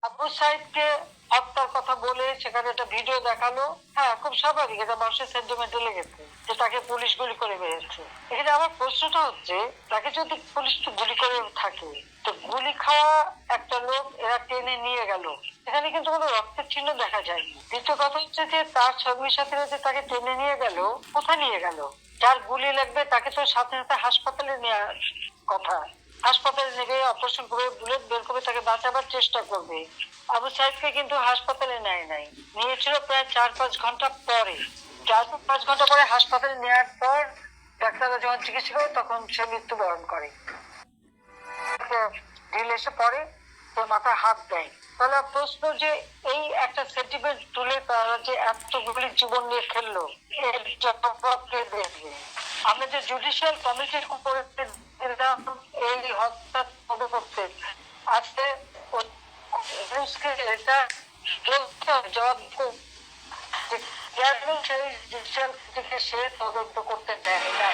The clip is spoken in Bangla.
আবু সাইদকে হত্যার কথা বলে সেখানে একটা ভিডিও দেখালো। হ্যাঁ, খুব স্বাভাবিক, এটা মানুষের সেন্টিমেন্টে লেগেছে যে তাকে পুলিশ গুলি করে মেরেছে। এখানে আমার প্রশ্নটা হচ্ছে, তাকে যদি পুলিশ গুলি করে থাকে, তো গুলি খাওয়া একটা লোক এরা টেনে নিয়ে গেল, এখানে কিন্তু কোনো রক্তের চিহ্ন দেখা যায়নি। দ্বিতীয় কথা হচ্ছে যে তার সঙ্গী সাথীরা যে তাকে টেনে নিয়ে গেল, কোথায় নিয়ে গেল? যার গুলি লাগবে তাকে তো সাথে সাথে হাসপাতালে নেওয়ার কথা। হাসপাতালে নেবে, অপারেশন করে বুলেট বের করে তাকে বাঁচাবার চেষ্টা করবে। আবু সাইদকে কিন্তু হাসপাতালে নেয় নাই, নিয়েছিল প্রায় 4-5 ঘন্টা পরে। 4-5 ঘন্টা পরে হাসপাতালে নেওয়ার পর ডাক্তাররা যখন চিকিৎসা করে তখন সে মৃত্যুবরণ করে। ঢিল এসে পড়ে, তোর মাথায় হাত দেয়। তাহলে প্রশ্ন যে এই একটা সেন্টিমেন্ট তুলে তারা যে এতগুলি জীবন নিয়ে খেললো, এর জবাব কে দেবে? আমরা যে জুডিশিয়াল কমিটি করে এই হত্যা করতে আজকে এটা জবাব সে তদন্ত করতে দেয় না।